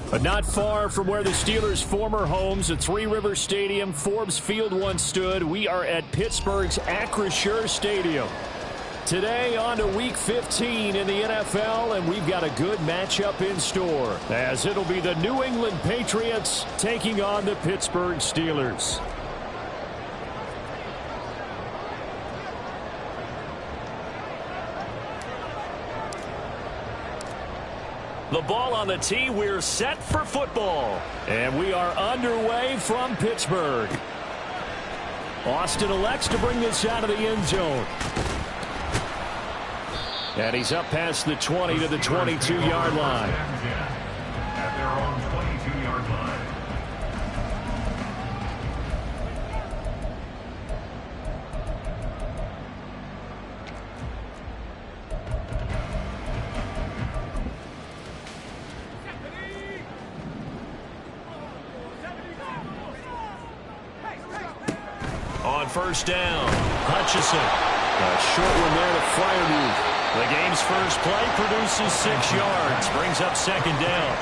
But not far from where the Steelers' former homes at Three Rivers Stadium, Forbes Field once stood, we are at Pittsburgh's Acrisure Stadium. Today on to Week 15 in the NFL, and we've got a good matchup in store, as it'll be the New England Patriots taking on the Pittsburgh Steelers. The ball on the tee. We're set for football. And we are underway from Pittsburgh. Austin elects to bring this out of the end zone. And he's up past the 20 to the 22-yard line. At their own 22-yard line. On first down, Hutchison. A short one there to Freiermuth. The game's first play produces 6 yards, brings up second down.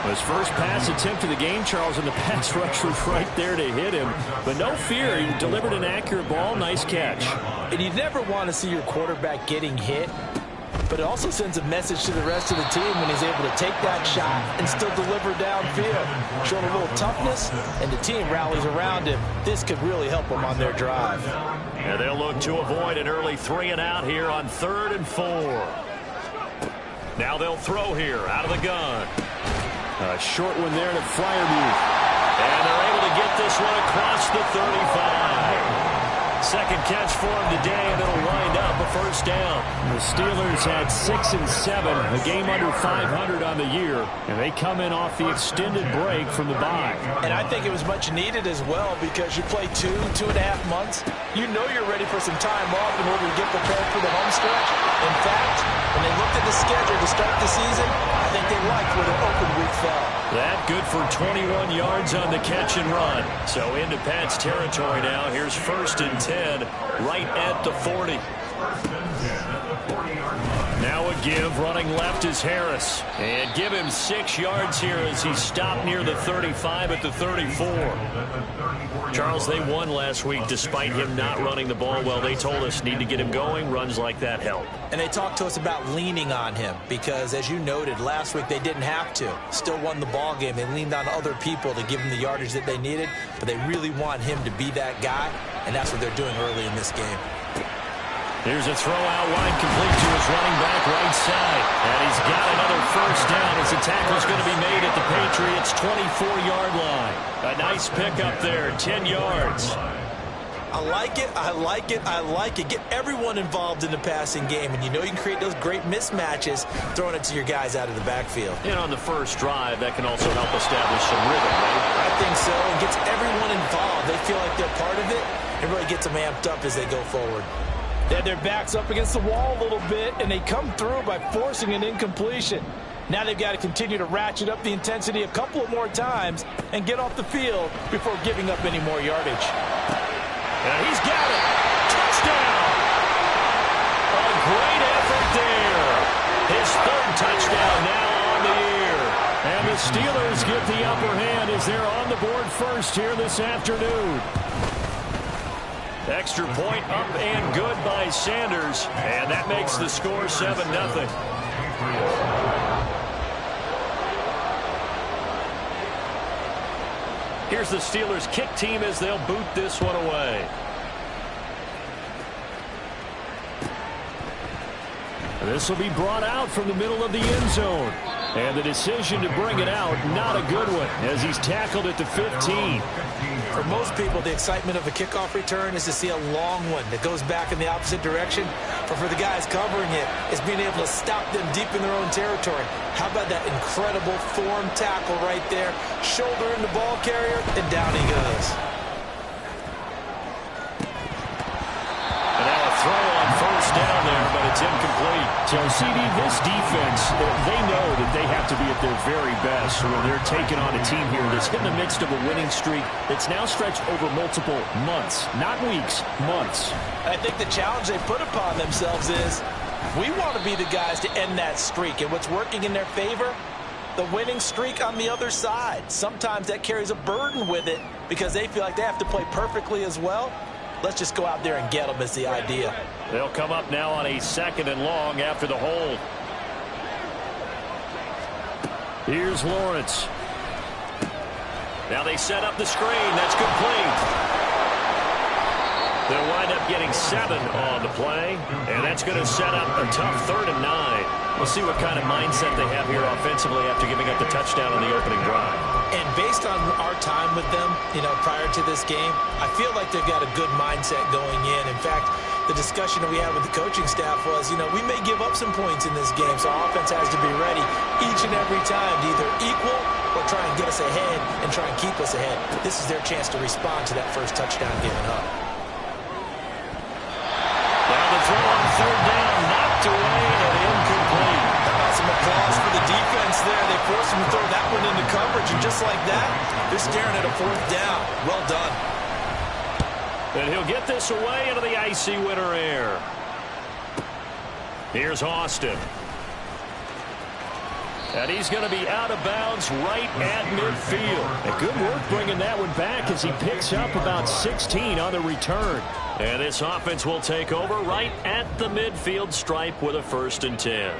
His first pass attempt of the game, Charles, and the pass rush was right there to hit him. But no fear, he delivered an accurate ball. Nice catch. And you never want to see your quarterback getting hit, but it also sends a message to the rest of the team when he's able to take that shot and still deliver downfield. Showing a little toughness, and the team rallies around him. This could really help them on their drive. And they'll look to avoid an early 3 and out here on 3rd and 4. Now they'll throw here out of the gun. A short one there to Freiermuth. And they're able to get this one across the 35. Second catch for him today, and it'll wind up a first down. The Steelers had 6 and 7, a game under 500 on the year, and they come in off the extended break from the bye. And I think it was much needed as well, because you play 2.5 months. You know you're ready for some time off in order to get prepared for the home stretch. In fact, when they looked at the schedule to start the season, I think they liked where the open week fell. That good for 21 yards on the catch and run. So into Pat's territory now. Here's 1st and 10, right at the 40. Now a give, running left is Harris. And give him 6 yards here as he stopped near the 35 at the 34. Charles, they won last week despite him not running the ball well. They told us need to get him going. Runs like that help. And they talked to us about leaning on him because, as you noted, last week they didn't have to. Still won the ball game. They leaned on other people to give him the yardage that they needed, but they really want him to be that guy, and that's what they're doing early in this game. Here's a throw out wide, complete to his running back right side. And he's got another first down as the tackle's going to be made at the Patriots' 24-yard line. A nice pickup there, 10 yards. I like it, I like it, I like it. Get everyone involved in the passing game, and you know you can create those great mismatches throwing it to your guys out of the backfield. And on the first drive, that can also help establish some rhythm, right? I think so. It gets everyone involved. They feel like they're part of it. It really gets them amped up as they go forward. They had their backs up against the wall a little bit, and they come through by forcing an incompletion. Now they've got to continue to ratchet up the intensity a couple of more times and get off the field before giving up any more yardage. And he's got it. Touchdown. A great effort there. His 3rd touchdown now on the year. And the Steelers get the upper hand as they're on the board first here this afternoon. Extra point up and good by Sanders. And that makes the score 7-0. Here's the Steelers kick team as they'll boot this one away. This will be brought out from the middle of the end zone. And the decision to bring it out, not a good one, as he's tackled at the 15. For most people, the excitement of a kickoff return is to see a long one that goes back in the opposite direction. But for the guys covering it, it's being able to stop them deep in their own territory. How about that incredible form tackle right there? Shoulder in the ball carrier, and down he goes. And now a throw on first down there, but it's incomplete. So, CD, this defense, they know that they have to be at their very best when they're taking on a team here that's in the midst of a winning streak that's now stretched over multiple months, not weeks, months. I think the challenge they put upon themselves is we want to be the guys to end that streak. And what's working in their favor? the winning streak on the other side. Sometimes that carries a burden with it because they feel like they have to play perfectly as well. Let's just go out there and get them is the idea. They'll come up now on a 2nd and long after the hold. Here's Lawrence. Now they set up the screen. That's complete. They'll wind up getting 7 on the play, and that's going to set up a tough 3rd and 9. We'll see what kind of mindset they have here offensively after giving up the touchdown on the opening drive. And based on our time with them, prior to this game, I feel like they've got a good mindset going in. In fact, the discussion that we had with the coaching staff was, we may give up some points in this game, so our offense has to be ready each and every time to either equal or try and get us ahead and try and keep us ahead. This is their chance to respond to that first touchdown given up. Now the throw on 3rd down, knocked away and incomplete. How about some applause for the defense there? They forced him to throw that one into coverage, and just like that, they're staring at a 4th down. Well done. And he'll get this away into the icy winter air. Here's Austin. And he's going to be out of bounds right at midfield. And good work bringing that one back as he picks up about 16 on the return. And this offense will take over right at the midfield stripe with a 1st and 10.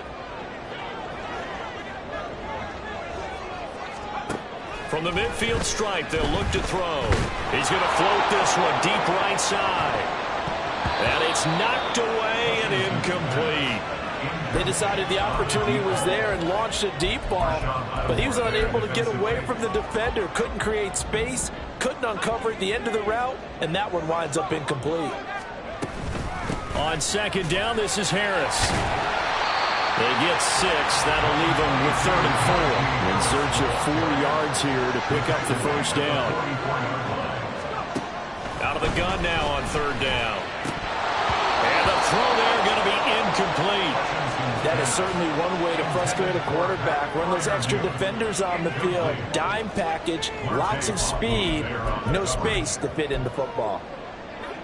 From the midfield stripe, they'll look to throw. He's going to float this one deep right side. And it's knocked away and incomplete. They decided the opportunity was there and launched a deep ball, but he was unable to get away from the defender, couldn't create space, couldn't uncover at the end of the route, and that one winds up incomplete. On 2nd down, this is Harris. They get 6. That'll leave them with 3rd and 4. In search of 4 yards here to pick up the 1st down. Out of the gun now on 3rd down. And the throw there going to be incomplete. That is certainly one way to frustrate a quarterback. Run those extra defenders on the field. Dime package, lots of speed, no space to fit into football.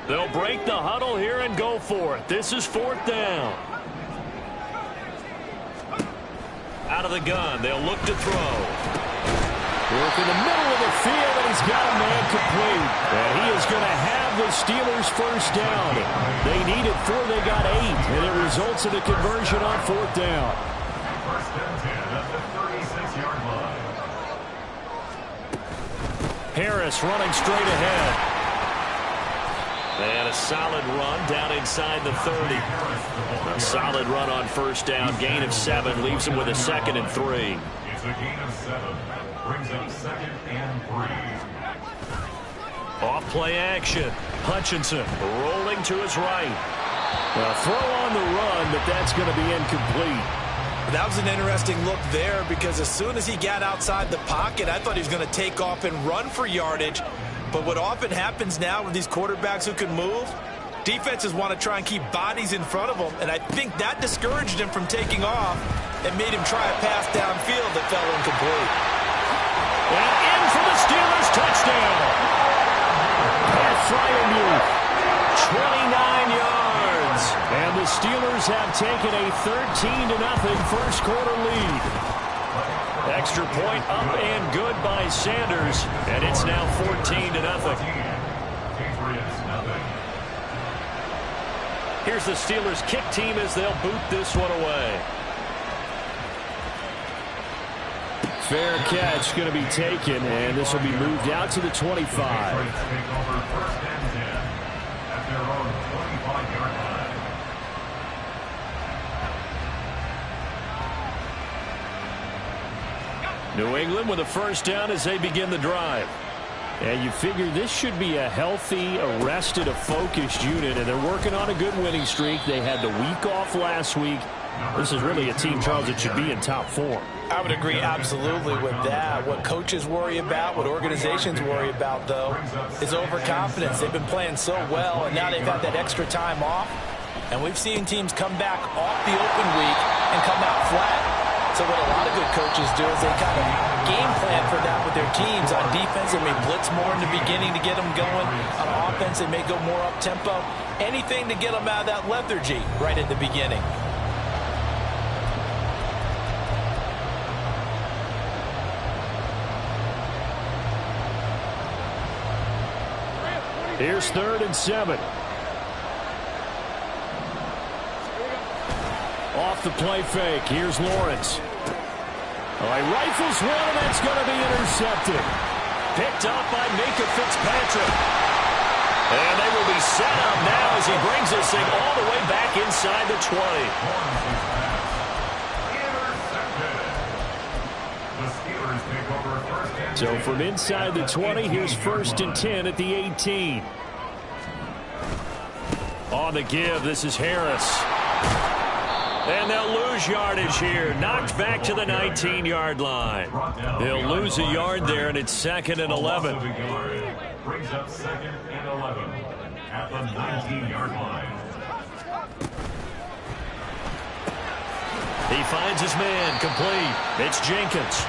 They'll break the huddle here and go for it. This is 4th down. Out of the gun, they'll look to throw. Work in the middle of the field, and he's got a man complete. And he is going to have the Steelers' 1st down. They needed 4, they got 8, and it results in a conversion on 4th down. 1st and 10 at the 36-yard line. Harris running straight ahead. And a solid run down inside the 30. A solid run on 1st down. Gain of 7 leaves him with a 2nd and 3. It's a gain of 7. Brings up 2nd and 3. Off play action. Hutchinson rolling to his right. A throw on the run, but that's going to be incomplete. That was an interesting look there because as soon as he got outside the pocket, I thought he was going to take off and run for yardage. But what often happens now with these quarterbacks who can move, defenses want to try and keep bodies in front of them, and I think that discouraged him from taking off and made him try a pass downfield that fell incomplete. And in for the Steelers touchdown. Pat Fryermuth, 29 yards. And the Steelers have taken a 13-0 first quarter lead. Extra point up and good by Sanders, and it's now 14-0. Here's the Steelers kick team as they'll boot this one away. Fair catch going to be taken, and this will be moved out to the 25. New England with a 1st down as they begin the drive. And you figure this should be a healthy, rested, a focused unit, and they're working on a good winning streak. They had the week off last week. This is really a team, Charles, that should be in top form. I would agree absolutely with that. What coaches worry about, what organizations worry about, though, is overconfidence. They've been playing so well, and now they've had that extra time off. And we've seen teams come back off the open week and come out flat. So what a lot of good coaches do is they kind of game plan for that with their teams. On defense, they may blitz more in the beginning to get them going. On offense, they may go more up-tempo. Anything to get them out of that lethargy right at the beginning. Here's 3rd and 7. Off the play fake. Here's Lawrence. All right, rifles one, and that's going to be intercepted. Picked up by Minka Fitzpatrick. And they will be set up now as he brings this thing all the way back inside the 20. So from inside the 20, here's 1st and 10 at the 18. On the give, this is Harris. And they'll lose yardage here. Knocked back to the 19-yard line. They'll lose a yard there, and it's 2nd and 11. Brings up 2nd and 11 at the 19-yard line. He finds his man, complete. It's Jenkins.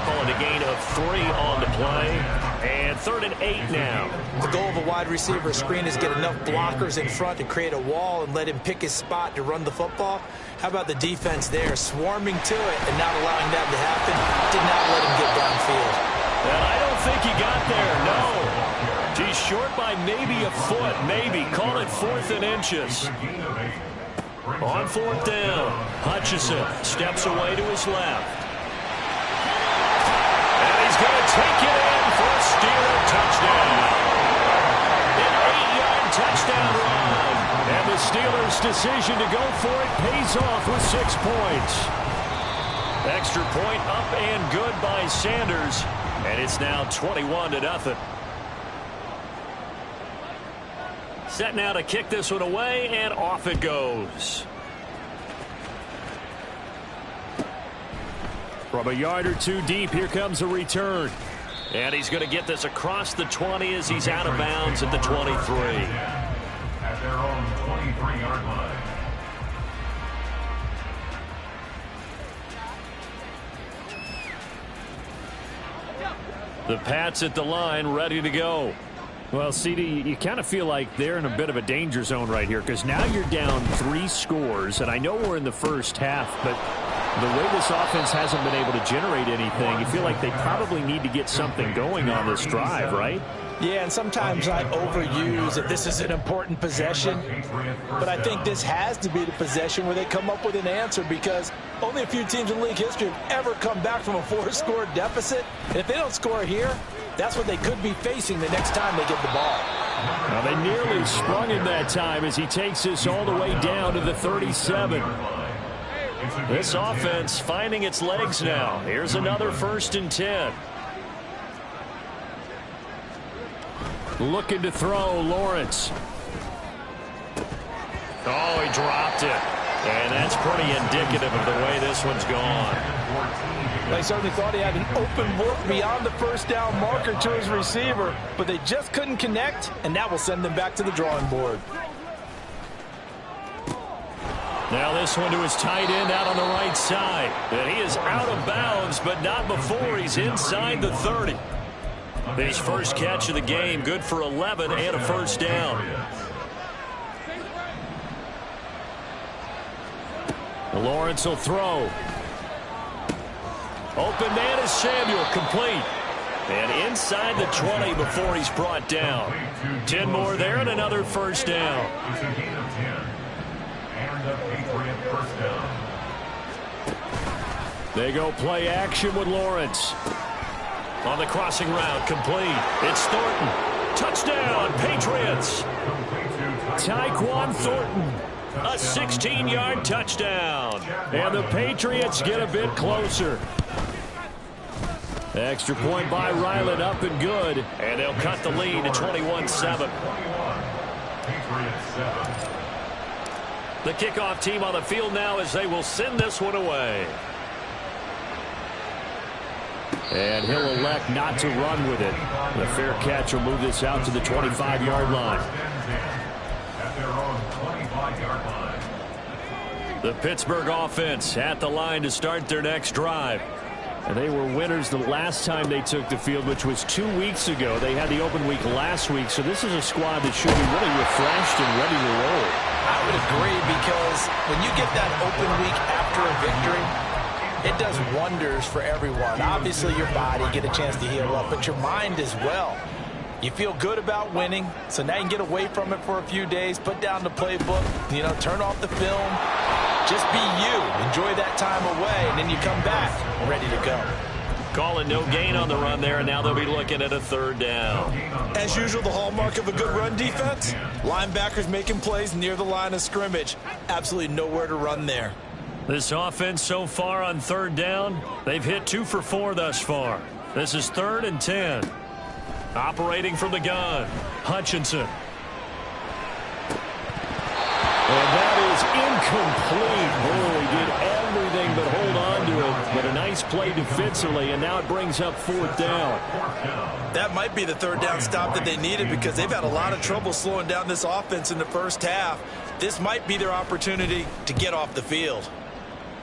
Calling a gain of 3 on the play. And 3rd and 8 now. The goal of a wide receiver screen is get enough blockers in front to create a wall and let him pick his spot to run the football. How about the defense there, swarming to it and not allowing that to happen? Did not let him get downfield. And I don't think he got there, no. He's short by maybe a foot, maybe. Call it 4th and inches. On 4th down, Hutchinson steps away to his left. And he's going to take it in for a Steeler touchdown. An 8-yard touchdown run. And the Steelers' decision to go for it pays off with 6 points. Extra point up and good by Sanders. And it's now 21-0. Set now to kick this one away, and off it goes. From a yard or 2 deep, here comes a return. And he's going to get this across the 20 as he's out of bounds at the 23. At their own 23-yard line. The Pats at the line, ready to go. Well, CD, you kind of feel like they're in a bit of a danger zone right here because now you're down 3 scores, and I know we're in the first half, but the way this offense hasn't been able to generate anything, you feel like they probably need to get something going on this drive, right? Yeah, and sometimes I overuse that this is an important possession, but I think this has to be the possession where they come up with an answer because only a few teams in league history have ever come back from a 4-score deficit. And if they don't score here, that's what they could be facing the next time they get the ball. Now they nearly sprung him that time as he takes this all the way down to the 37. This offense finding its legs now. Here's another 1st and 10. Looking to throw, Lawrence. Oh, he dropped it. And that's pretty indicative of the way this one's gone. They certainly thought he had an open look beyond the first down marker to his receiver, but they just couldn't connect, and that will send them back to the drawing board. Now this one to his tight end out on the right side. And he is out of bounds, but not before he's inside the 30. His first catch of the game, good for 11 and a 1st down. Lawrence will throw. Open man is Samuel, complete. And inside the 20 before he's brought down. 10 more there and another 1st down. It's a gain of 10. And a Patriot 1st down. They go play action with Lawrence. On the crossing route, complete. It's Thornton. Touchdown, Patriots. Tyquan Thornton. A 16-yard touchdown. And the Patriots get a bit closer. Extra point by Ryland, up and good. And they'll cut the lead to 21-7. The kickoff team on the field now as they will send this one away. And he'll elect not to run with it. The fair catch will move this out to the 25-yard line. At their own 25-yard line. The Pittsburgh offense at the line to start their next drive. And they were winners the last time they took the field, which was 2 weeks ago. They had the open week last week, so this is a squad that should be really refreshed and ready to roll. I would agree because when you get that open week after a victory, it does wonders for everyone. Obviously, your body get a chance to heal up, but your mind as well. You feel good about winning, so now you can get away from it for a few days, put down the playbook, turn off the film. Just be you. Enjoy that time away, and then you come back ready to go. Calling no gain on the run there, and now they'll be looking at a third down. As usual, the hallmark of a good run defense, linebackers making plays near the line of scrimmage. Absolutely nowhere to run there. This offense so far on third down, they've hit 2 for 4 thus far. This is 3rd and 10. Operating from the gun, Hutchinson. And that is incomplete. Boy, he did everything but hold on to it. But a nice play defensively, and now it brings up 4th down. That might be the third down stop that they needed because they've had a lot of trouble slowing down this offense in the first half. This might be their opportunity to get off the field.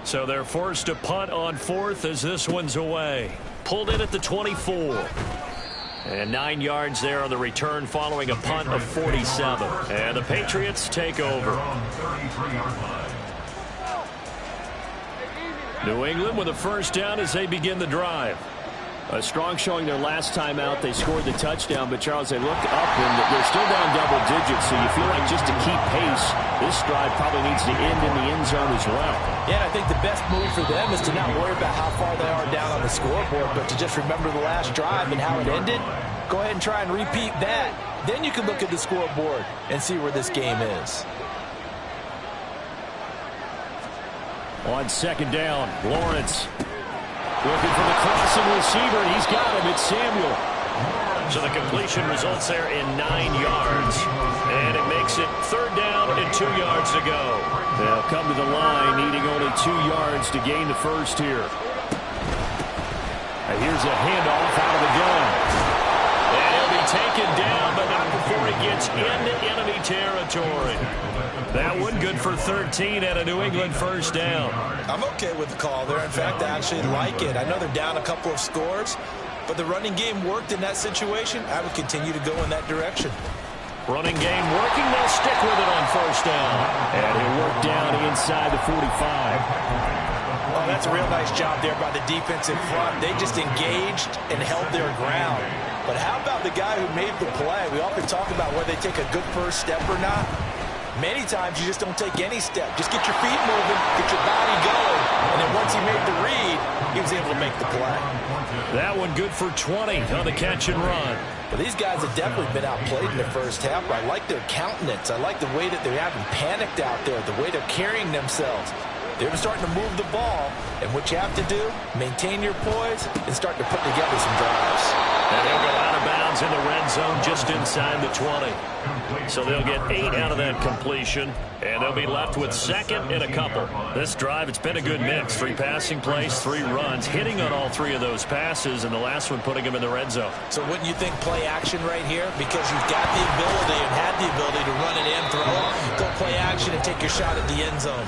So they're forced to punt on 4th as this one's away. Pulled in at the 24. And 9 yards there on the return following a punt of 47. And the Patriots take over. New England with a first down as they begin the drive. A strong showing their last time out. They scored the touchdown, but Charles, they look up and they're still down double digits, so you feel like just to keep pace, this drive probably needs to end in the end zone as well. Yeah, I think the best move for them is to not worry about how far they are down on the scoreboard, but to just remember the last drive and how it ended. Go ahead and try and repeat that. Then you can look at the scoreboard and see where this game is. On second down, Lawrence looking for the crossing receiver, and he's got him. It's Samuel. So the completion results there in 9 yards. And it makes it 3rd down and 2 yards to go. They'll come to the line, needing only 2 yards to gain the first here. And here's a handoff out of the gun. And he'll be taken down, but not before he gets into enemy territory. That one good for 13 at a New England first down. I'm okay with the call there. In fact, I actually like it. I know they're down a couple of scores, but the running game worked in that situation. I would continue to go in that direction. Running game working. They'll stick with it on first down. And he'll work down inside the 45. Oh, that's a real nice job there by the defense in front. They just engaged and held their ground. But how about the guy who made the play? We often talk about whether they take a good first step or not. Many times you just don't take any step. Just get your feet moving, get your body going, and then once he made the read, he was able to make the play. That one good for 20 on the catch and run. Well, these guys have definitely been outplayed in the first half. I like their countenance. I like the way that they haven't panicked out there, the way they're carrying themselves. They're starting to move the ball, and what you have to do, maintain your poise and start to put together some drives. And he'll go out of bounds in the red zone just inside the 20. So they'll get 8 out of that completion, and they'll be left with 2nd and a couple. This drive, it's been a good mix. 3 passing plays, 3 runs, hitting on all 3 of those passes, and the last one putting them in the red zone. So wouldn't you think play action right here? Because you've got the ability and had the ability to run it in, throw it, go play action and take your shot at the end zone.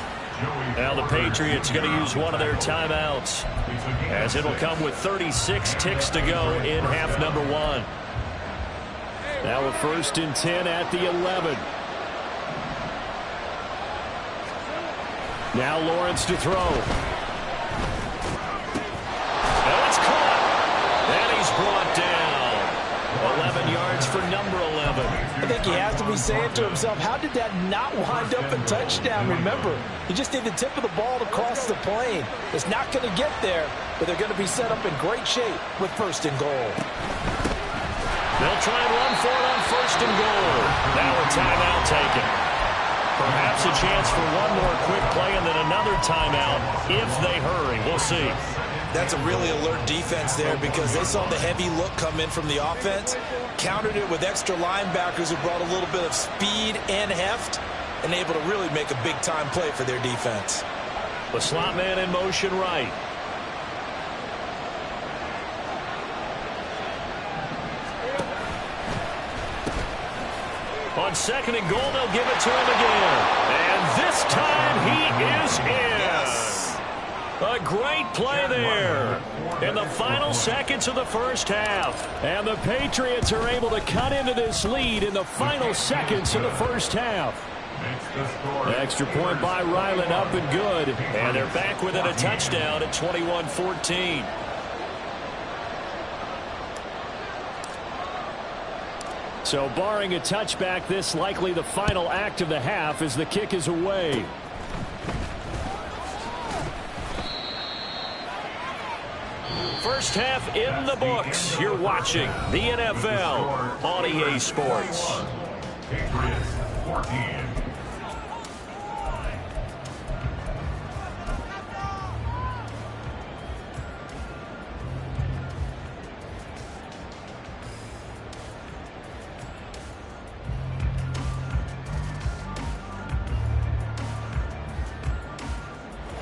Now the Patriots going to use one of their timeouts, as it'll come with 36 ticks to go in half number 1. Now a 1st and 10 at the 11. Now Lawrence to throw. And it's caught. And he's brought down. 11 yards for number 11. I think he has to be saying to himself, how did that not wind up a touchdown? Remember, you just need the tip of the ball to cross the plane. It's not going to get there, but they're going to be set up in great shape with 1st and goal. They'll try and run for it on 1st and goal. Now a timeout taken. Perhaps a chance for one more quick play and then another timeout if they hurry. We'll see. That's a really alert defense there because they saw the heavy look come in from the offense, countered it with extra linebackers who brought a little bit of speed and heft, and able to really make a big-time play for their defense. The slot man in motion right. On 2nd and goal, they'll give it to him again. And this time he is in. Yes. A great play there in the final seconds of the first half. And the Patriots are able to cut into this lead in the final seconds of the first half. Extra point by Ryland, up and good. And they're back within a touchdown at 21-14. So barring a touchback, this likely the final act of the half as the kick is away. First half in the books. You're watching the NFL on EA Sports. Patriots 14.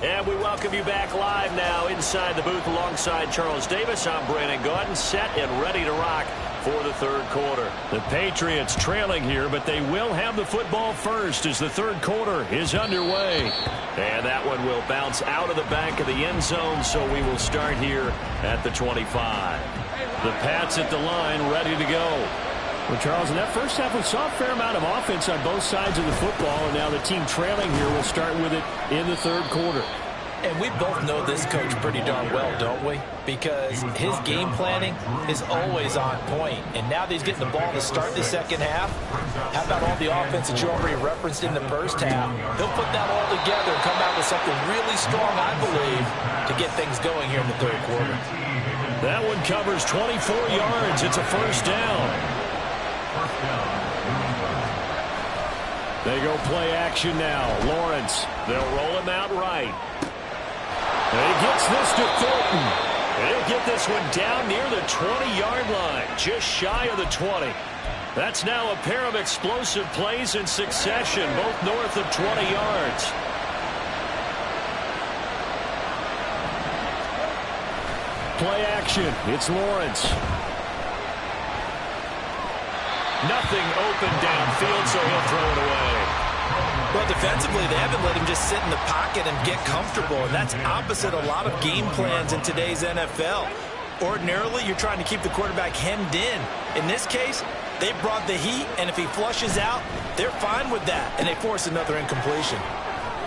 And we welcome you back live now inside the booth alongside Charles Davis. I'm Brandon Gaudin, set and ready to rock for the third quarter. The Patriots trailing here, but they will have the football first as the third quarter is underway. And that one will bounce out of the back of the end zone, so we will start here at the 25. The Pats at the line, ready to go. Well, Charles, in that first half, we saw a fair amount of offense on both sides of the football, and now the team trailing here will start with it in the third quarter. And we both know this coach pretty darn well, don't we? Because his game planning is always on point. And now that he's getting the ball to start the second half, how about all the offense that you already referenced in the first half? He'll put that all together and come out with something really strong, I believe, to get things going here in the third quarter. That one covers 24 yards. It's a first down. They go play action now. Lawrence, they'll roll him out right. And he gets this to Thornton. And he'll get this one down near the 20-yard line, just shy of the 20. That's now a pair of explosive plays in succession, both north of 20 yards. Play action. It's Lawrence. Nothing open downfield, so he'll throw it away. Well, defensively, they haven't let him just sit in the pocket and get comfortable, and that's opposite a lot of game plans in today's NFL. Ordinarily, you're trying to keep the quarterback hemmed in. In this case, they brought the heat, and if he flushes out, they're fine with that, and they force another incompletion.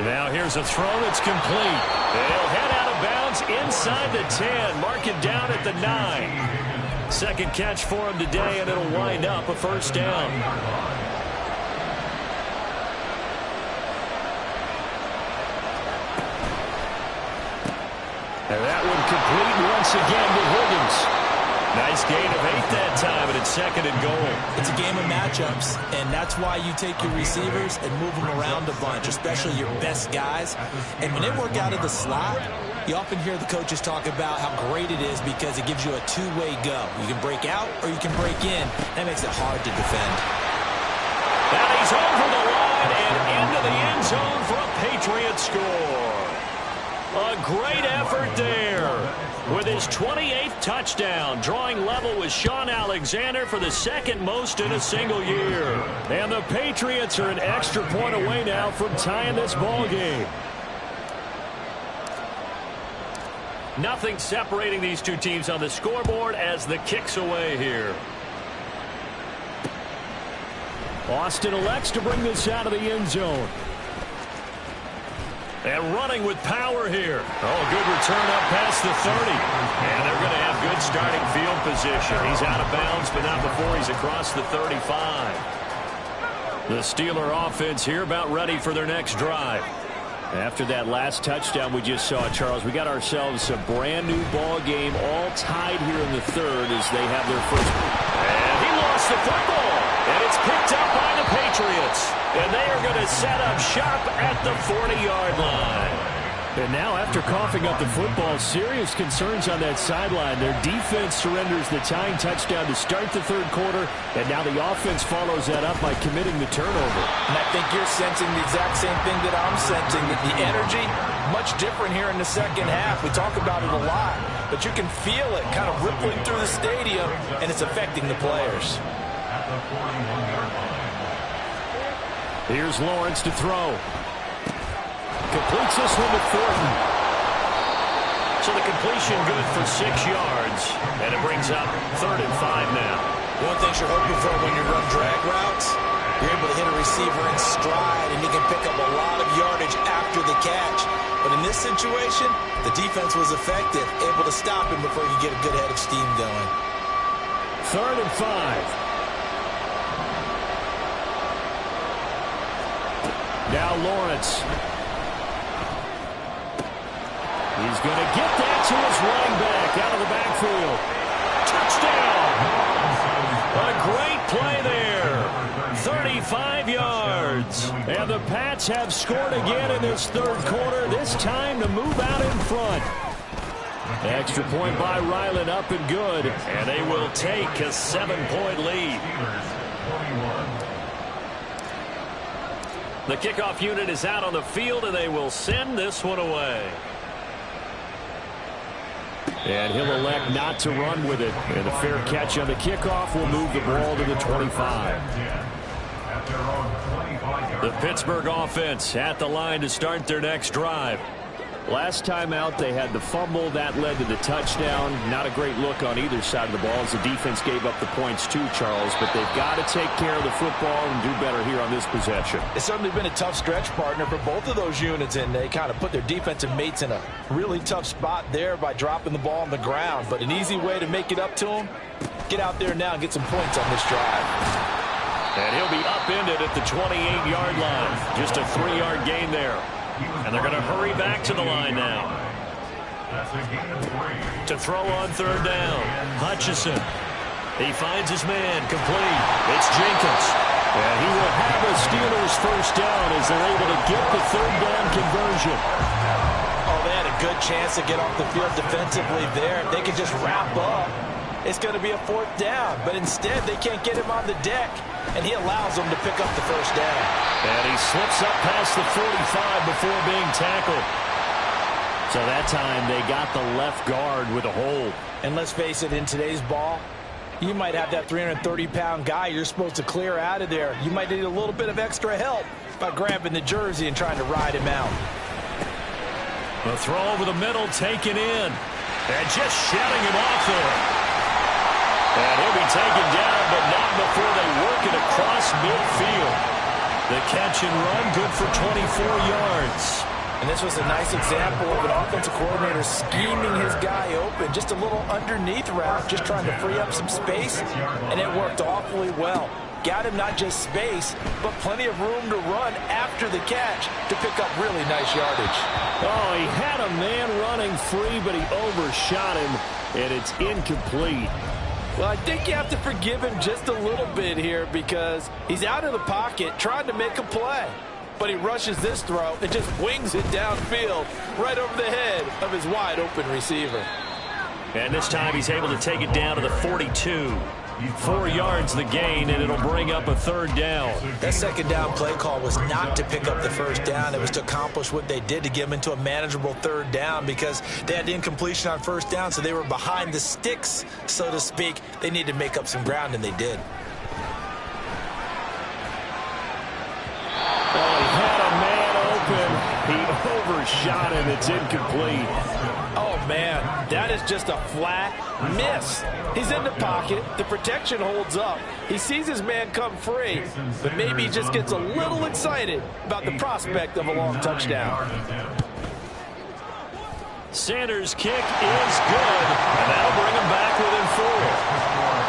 Now here's a throw that's complete. They'll head out of bounds inside the 10, mark it down at the 9. Second catch for him today, and it'll wind up a first down. And that one complete once again to Higgins. Nice gain of 8 that time, and it's second and goal. It's a game of matchups, and that's why you take your receivers and move them around a bunch, especially your best guys. And when they work out of the slot, you often hear the coaches talk about how great it is because it gives you a two-way go. You can break out or you can break in. That makes it hard to defend. And he's over the line and into the end zone for a Patriot score. A great effort there with his 28th touchdown, drawing level with Sean Alexander for the second most in a single year. And the Patriots are an extra point away now from tying this ball game. Nothing separating these two teams on the scoreboard as the kick's away here. Austin elects to bring this out of the end zone. And running with power here. Oh, good return up past the 30. And they're going to have good starting field position. He's out of bounds, but not before he's across the 35. The Steeler offense here about ready for their next drive. After that last touchdown we just saw, Charles, we got ourselves a brand new ball game, all tied here in the third as they have their first. And he lost the football. And it's picked up by the Patriots. And they are going to set up shop at the 40-yard line. And now after coughing up the football, serious concerns on that sideline. Their defense surrenders the tying touchdown to start the third quarter. And now the offense follows that up by committing the turnover. And I think you're sensing the exact same thing that I'm sensing. That the energy, much different here in the second half. We talk about it a lot. But you can feel it kind of rippling through the stadium. And it's affecting the players. At the 41-yard line. Here's Lawrence to throw. Completes this one to Thornton. So the completion good for 6 yards. And it brings up 3rd and 5 now. One thing you're hoping for when you run drag routes, you're able to hit a receiver in stride and you can pick up a lot of yardage after the catch. But in this situation, the defense was effective, able to stop him before you get a good head of steam going. 3rd and 5. Now Lawrence. He's going to get that to his running back out of the backfield. Touchdown! A great play there. 35 yards. And the Pats have scored again in this third quarter, this time to move out in front. Extra point by Ryland, up and good. And they will take a 7-point lead. The kickoff unit is out on the field, and they will send this one away. And he'll elect not to run with it. And a fair catch on the kickoff will move the ball to the 25. The Pittsburgh offense at the line to start their next drive. Last time out, they had the fumble. That led to the touchdown. Not a great look on either side of the ball as the defense gave up the points too, Charles. But they've got to take care of the football and do better here on this possession. It's certainly been a tough stretch, partner, for both of those units, and they kind of put their defensive mates in a really tough spot there by dropping the ball on the ground. But an easy way to make it up to them, get out there now and get some points on this drive. And he'll be upended at the 28-yard line. Just a 3-yard gain there. And they're going to hurry back to the line now. To throw on third down. Hutchison. He finds his man. Complete. It's Jenkins. And he will have a Steelers first down as they're able to get the third down conversion. Oh, they had a good chance to get off the field defensively there. If they could just wrap up, it's going to be a fourth down. But instead, they can't get him on the deck. And he allows them to pick up the first down. And he slips up past the 45 before being tackled. So that time they got the left guard with a hold. And let's face it, in today's ball, you might have that 330-pound guy you're supposed to clear out of there. You might need a little bit of extra help by grabbing the jersey and trying to ride him out. The throw over the middle taken in. And just shutting him off there. And he'll be taken down, but not before they work it across midfield. The catch and run, good for 24 yards. And this was a nice example of an offensive coordinator scheming his guy open. Just a little underneath route, just trying to free up some space. And it worked awfully well. Got him not just space, but plenty of room to run after the catch to pick up really nice yardage. Oh, he had a man running free, but he overshot him, and it's incomplete. Well, I think you have to forgive him just a little bit here because he's out of the pocket trying to make a play. But he rushes this throw and just wings it downfield right over the head of his wide-open receiver. And this time he's able to take it down to the 42. 4 yards the gain, and it'll bring up a third down. That second down play call was not to pick up the first down. It was to accomplish what they did to get them into a manageable third down because they had the incompletion on first down, so they were behind the sticks, so to speak. They needed to make up some ground, and they did. Oh, he had a man open. He overshot him. It's incomplete. Oh, man, that is just a flat miss. He's in the pocket. The protection holds up. He sees his man come free, but maybe he just gets a little excited about the prospect of a long touchdown. Sanders' kick is good, and that'll bring him back within 4.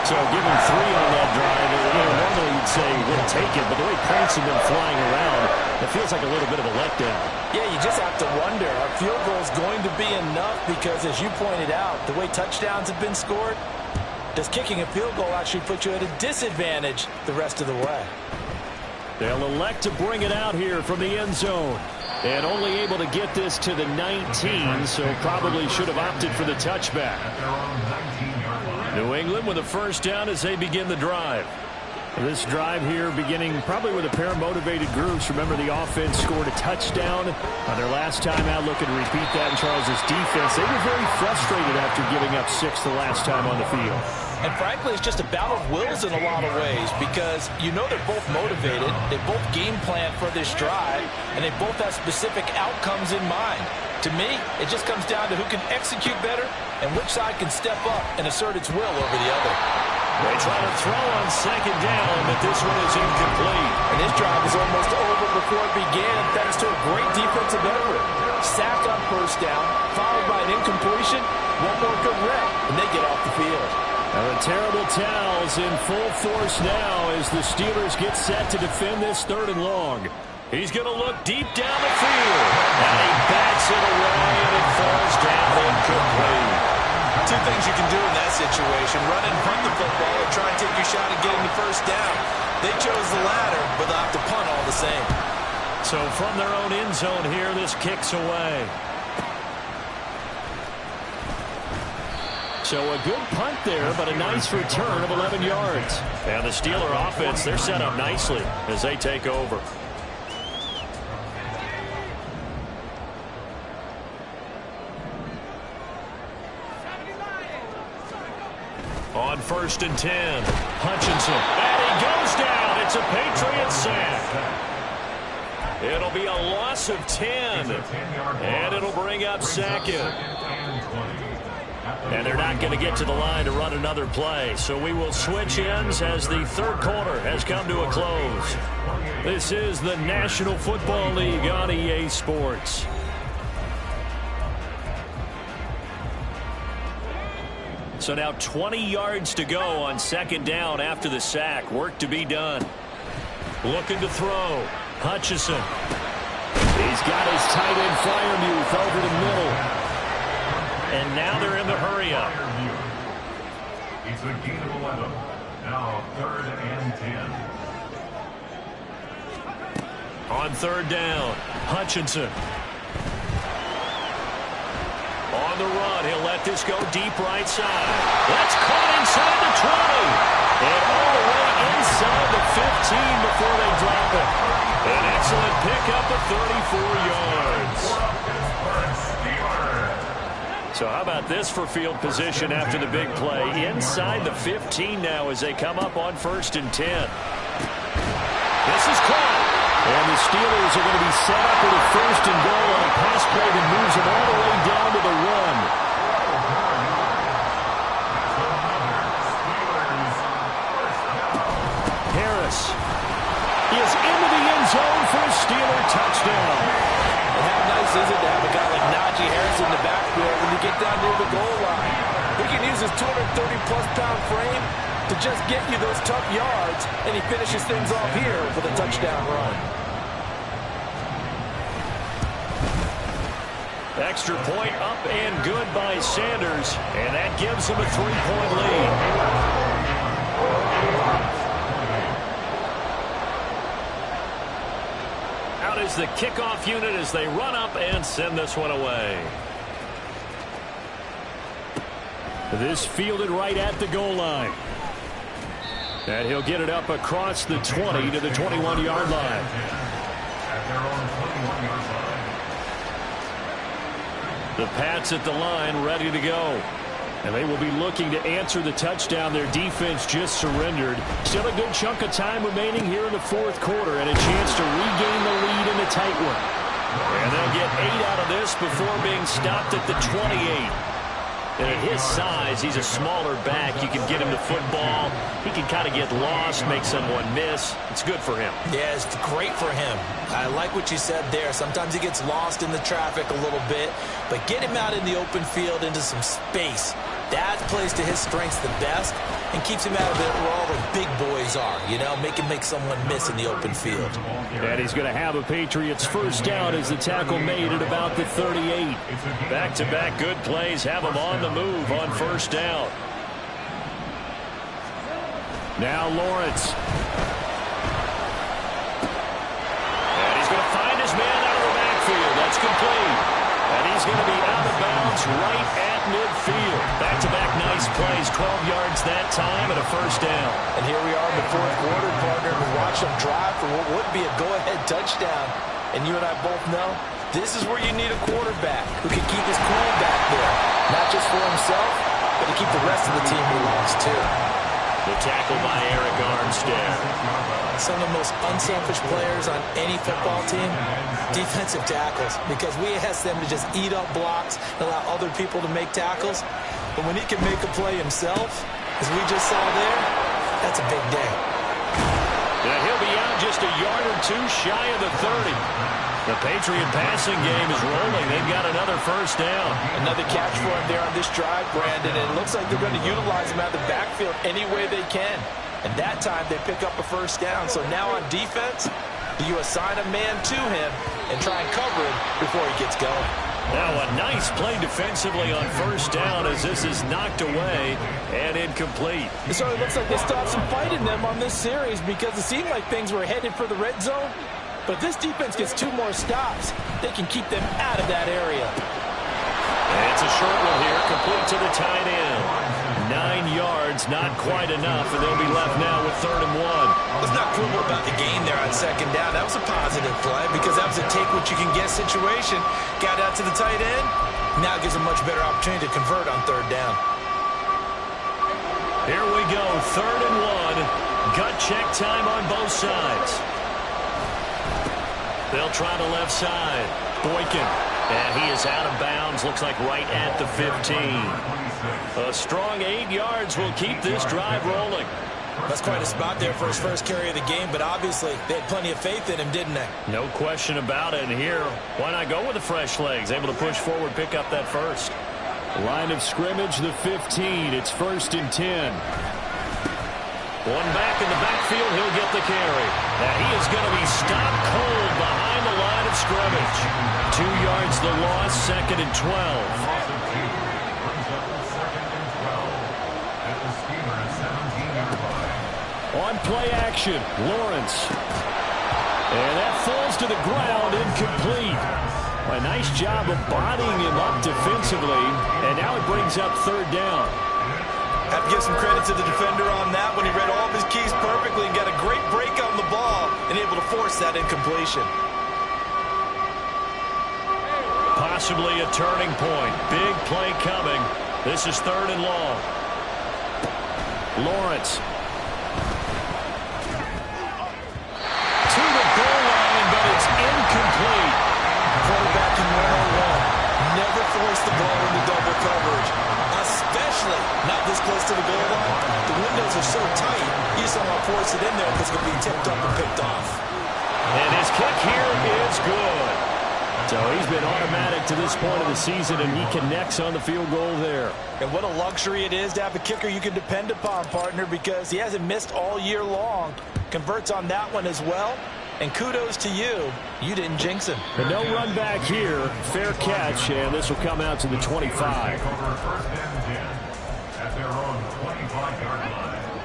So give him 3 on that drive. Normally you'd say we'll take it, but the way points have been flying around, it feels like a little bit of a letdown. Yeah, you just have to wonder, are field goals going to be enough? Because as you pointed out, the way touchdowns have been scored, does kicking a field goal actually put you at a disadvantage the rest of the way? They'll elect to bring it out here from the end zone. And only able to get this to the 19, so probably should have opted for the touchback. New England with a first down as they begin the drive. This drive here beginning probably with a pair of motivated groups. Remember, the offense scored a touchdown on their last time out. Looking to repeat that in Charles's defense. They were very frustrated after giving up 6 the last time on the field. And frankly, it's just a battle of wills in a lot of ways because you know they're both motivated. They both game plan for this drive, and they both have specific outcomes in mind. To me, it just comes down to who can execute better and which side can step up and assert its will over the other. They try to throw on second down, but this one is incomplete. And this drive is almost over before it began thanks to a great defensive effort. Sack on first down, followed by an incompletion, one more good rep, and they get off the field. Now the terrible towels in full force now as the Steelers get set to defend this 3rd and long. He's going to look deep down the field. And he bats it away, and it falls down incomplete. Two things you can do in that situation: run and punt the football, or try and take your shot at getting the first down. They chose the latter, but they'll have to punt all the same. So from their own end zone here, this kicks away. So a good punt there, but a nice return of 11 yards. And the Steeler offense, they're set up nicely as they take over. On 1st and 10, Hutchinson, and he goes down. It's a Patriot sack. It'll be a loss of 10, and it'll bring up second. And they're not going to get to the line to run another play, so we will switch ends as the third quarter has come to a close. This is the National Football League on EA Sports. So now 20 yards to go on 2nd down after the sack. Work to be done. Looking to throw. Hutchinson. He's got his tight end Freiermuth over the middle. And now they're in the hurry up. It's a gain of 11. Now 3rd and 10. On 3rd down, Hutchinson. On the run, he'll let this go deep right side. That's caught inside the 20. And all the way inside the 15 before they drop it. An excellent pickup of 34 yards. So how about this for field position after the big play? Inside the 15 now as they come up on 1st and 10. This is caught. And the Steelers are going to be set up with a 1st and goal on a pass play that moves them all the way down to the run. Harris is into the end zone for a Steeler touchdown. And how nice is it to have a guy like Najee Harris in the backfield when you get down near the goal line? He can use his 230-plus pound frame to just get you those tough yards, and he finishes things off here with a touchdown run. Extra point up and good by Sanders, and that gives him a 3-point lead. Out is the kickoff unit as they run up and send this one away. This fielded right at the goal line. And he'll get it up across the 20 to the 21-yard line. The Pats at the line ready to go. And they will be looking to answer the touchdown their defense just surrendered. Still a good chunk of time remaining here in the 4th quarter and a chance to regain the lead in a tight one. And they'll get 8 out of this before being stopped at the 28. And at his size, he's a smaller back. You can get him the football. He can kind of get lost, make someone miss. It's good for him. Yeah, it's great for him. I like what you said there. Sometimes he gets lost in the traffic a little bit, but get him out in the open field into some space. That plays to his strengths the best and keeps him out of it where all the big boys are, you know, make someone miss in the open field. And he's going to have a Patriots 1st down as the tackle made at about the 38. Back-to-back good plays have him on the move on 1st down. Now Lawrence. And he's going to find his man out of the backfield. That's complete. And he's going to be out of bounds right at midfield. Back-to-back nice plays, 12 yards that time and a 1st down. And here we are in the 4th quarter, partner. We watch them drive for what would be a go-ahead touchdown. And you and I both know this is where you need a quarterback who can keep his cool back there. Not just for himself, but to keep the rest of the team relaxed too. The tackle by Eric Armstead. Some of the most unselfish players on any football team, defensive tackles, because we ask them to just eat up blocks and allow other people to make tackles. But when he can make a play himself, as we just saw there, that's a big day. And he'll be out just a yard or two shy of the 30. The Patriot passing game is rolling. They've got another 1st down. Another catch for him there on this drive, Brandon. And it looks like they're going to utilize him out of the backfield any way they can. And that time they pick up a 1st down. So now on defense, You assign a man to him and try and cover him before he gets going. Now a nice play defensively on first down as this is knocked away and incomplete. It certainly looks like they still have some fight in them on this series because it seemed like things were headed for the red zone. But if this defense gets 2 more stops, they can keep them out of that area. It's a short one here, complete to the tight end. 9 yards, not quite enough, and they'll be left now with 3rd and 1. Let's not quibble about the gain there on 2nd down. That was a positive play because that was a take-what-you-can-get situation. Got out to the tight end. Now gives a much better opportunity to convert on 3rd down. Here we go, 3rd and 1. Gut check time on both sides. They'll try the left side. Boykin. And he is out of bounds, looks like right at the 15. A strong 8 yards will keep this drive rolling. That's quite a spot there for his first carry of the game, but obviously they had plenty of faith in him, didn't they? No question about it. And here, why not go with the fresh legs? Able to push forward, pick up that first. Line of scrimmage, the 15. It's 1st and 10. One back in the backfield, he'll get the carry. Now he is going to be stopped cold behind the line of scrimmage. 2 yards the loss, 2nd and 12. On play action, Lawrence. And that falls to the ground, incomplete. A nice job of bodying him up defensively, and now it brings up 3rd down. Have to give some credit to the defender on that when he read all of his keys perfectly and got a great break on the ball and able to force that incompletion. Possibly a turning point. Big play coming. This is 3rd and long. Lawrence. To the goal line, but it's incomplete. Quarterback in 101. Never force the ball into double coverage. Especially not this close to the goal line. The windows are so tight, you just don't want to force it in there because it'll be tipped up and picked off. And his kick here is good. So he's been automatic to this point of the season, and he connects on the field goal there. And what a luxury it is to have a kicker you can depend upon, partner, because he hasn't missed all year long. Converts on that one as well. And kudos to you. You didn't jinx him. But no run back here. Fair catch, and this will come out to the 25.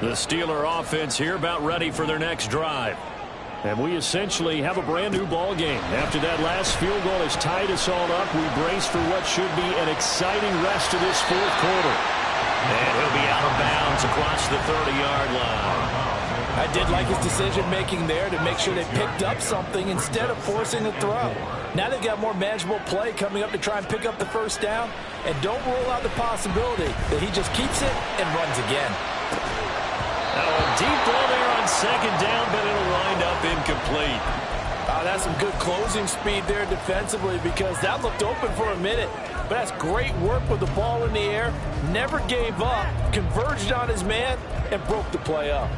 The Steeler offense here about ready for their next drive. And we essentially have a brand-new ball game. After that last field goal has tied us all up, we brace for what should be an exciting rest of this 4th quarter. And he'll be out of bounds across the 30-yard line. I did like his decision-making there to make sure they picked up something instead of forcing a throw. Now they've got more manageable play coming up to try and pick up the 1st down. And don't rule out the possibility that he just keeps it and runs again. Now a deep ball there on 2nd down, but it'll wind up incomplete. That's some good closing speed there defensively because that looked open for a minute. But that's great work with the ball in the air. Never gave up, converged on his man, and broke the play up.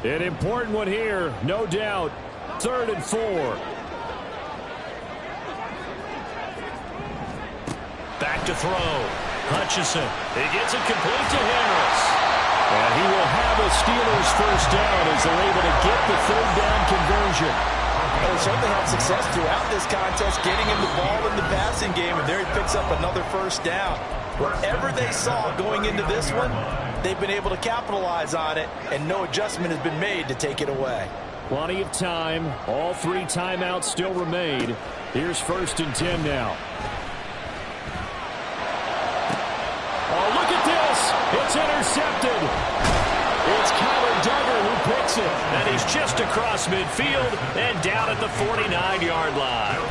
An important one here, no doubt. 3rd and 4. Back to throw. Hutchinson. He gets it complete to Harris. And he will have a Steelers 1st down as they're able to get the 3rd down conversion. Well, they certainly had success throughout this contest, getting him the ball in the passing game, and there he picks up another 1st down. Whatever they saw going into this one, they've been able to capitalize on it, and no adjustment has been made to take it away. Plenty of time. All 3 timeouts still remain. Here's 1st and 10 now. Oh, look at this. It's intercepted. It's Kyler Duggar who picks it. And he's just across midfield and down at the 49-yard line.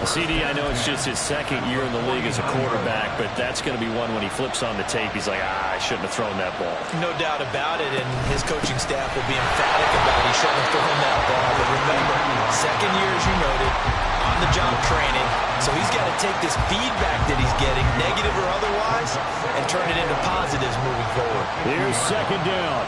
CD, I know it's just his 2nd year in the league as a quarterback, but that's going to be one when he flips on the tape. He's like, I shouldn't have thrown that ball. No doubt about it, and his coaching staff will be emphatic about he shouldn't have thrown that ball. But remember, 2nd year, as you noted, on-the-job training. So he's got to take this feedback that he's getting, negative or otherwise, and turn it into positives moving forward. Here's 2nd down.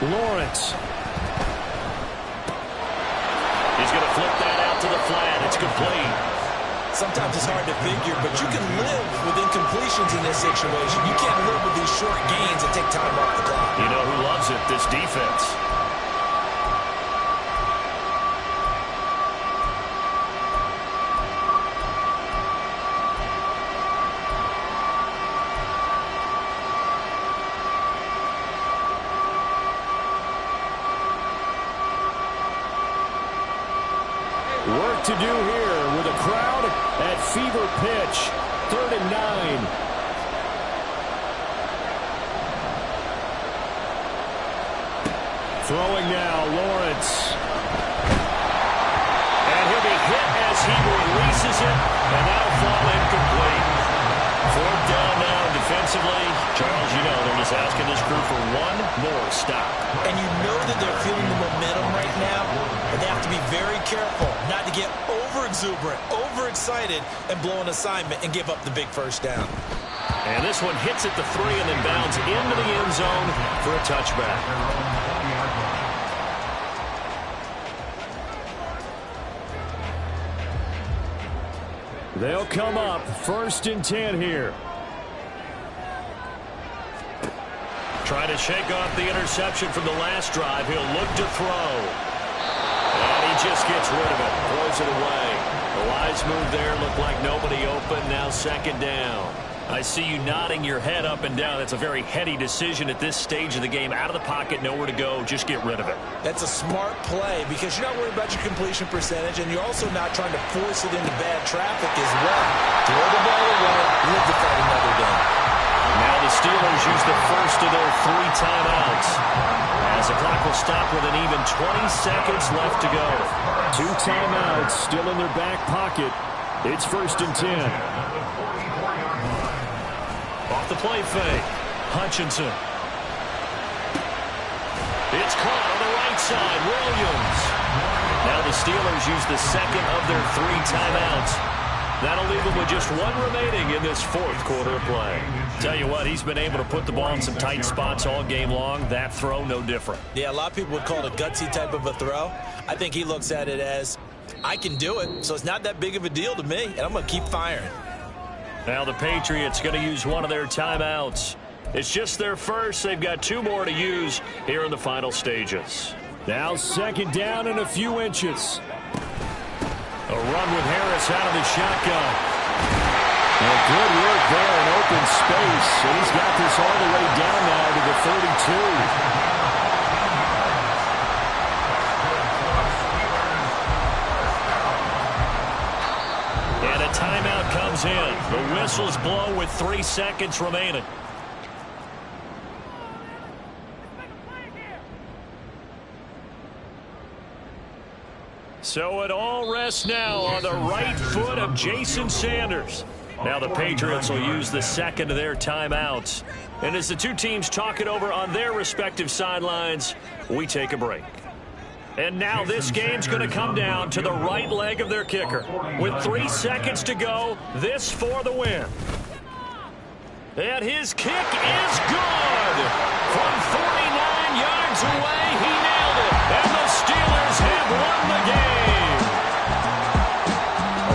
Lawrence. Sometimes it's hard to figure, but you can live with incompletions in this situation. You can't live with these short gains that take time off the clock. You know who loves it? This defense. Work to do here with a crowd at fever pitch. 3rd and 9. Throwing now, Lawrence. And he'll be hit as he releases it, and that'll fall incomplete. 4th down now defensively. Charles, you know they're just asking this crew for one more stop. And you know that they're feeling the momentum right now, and they have to be very careful not to get over-exuberant, overexcited, and blow an assignment and give up the big first down. And this one hits at the 3 and then bounds into the end zone for a touchback. They'll come up 1st and 10 here. Trying to shake off the interception from the last drive. He'll look to throw. And he just gets rid of it. Throws it away. The wise move there. Looked like nobody open. Now 2nd down. I see you nodding your head up and down. That's a very heady decision at this stage of the game. Out of the pocket, nowhere to go. Just get rid of it. That's a smart play because you're not worried about your completion percentage, and you're also not trying to force it into bad traffic as well. Throw the ball away, live to fight another day. Now the Steelers use the first of their 3 timeouts, as the clock will stop with an even 20 seconds left to go. 2 timeouts still in their back pocket. It's 1st and 10. Off the play fake. Hutchinson. It's caught on the right side. Williams. Now the Steelers use the 2nd of their 3 timeouts. That'll leave them with just 1 remaining in this 4th quarter of play. Tell you what, he's been able to put the ball in some tight spots all game long. That throw, no different. Yeah, a lot of people would call it a gutsy type of a throw. I think he looks at it as, I can do it, so it's not that big of a deal to me, and I'm going to keep firing. Now the Patriots going to use one of their timeouts. It's just their first. They've got 2 more to use here in the final stages. Now 2nd down and a few inches. A run with Harris out of the shotgun. Well, good work there in open space. And he's got this all the way down now to the 32. And a timeout comes in. The whistles blow with 3 seconds remaining. So it all rests now on the right foot of Jason Sanders. Now the Patriots will use the 2nd of their timeouts. And as the 2 teams talk it over on their respective sidelines, we take a break. And now this game's going to come down to the right leg of their kicker. With 3 seconds to go, this for the win. And his kick is good. From 49 yards away, he nailed it. And the Steelers have won the game.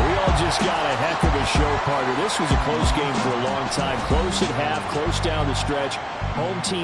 We all just got a heck of a show, partner. This was a close game for a long time. Close at half, close down the stretch. Home team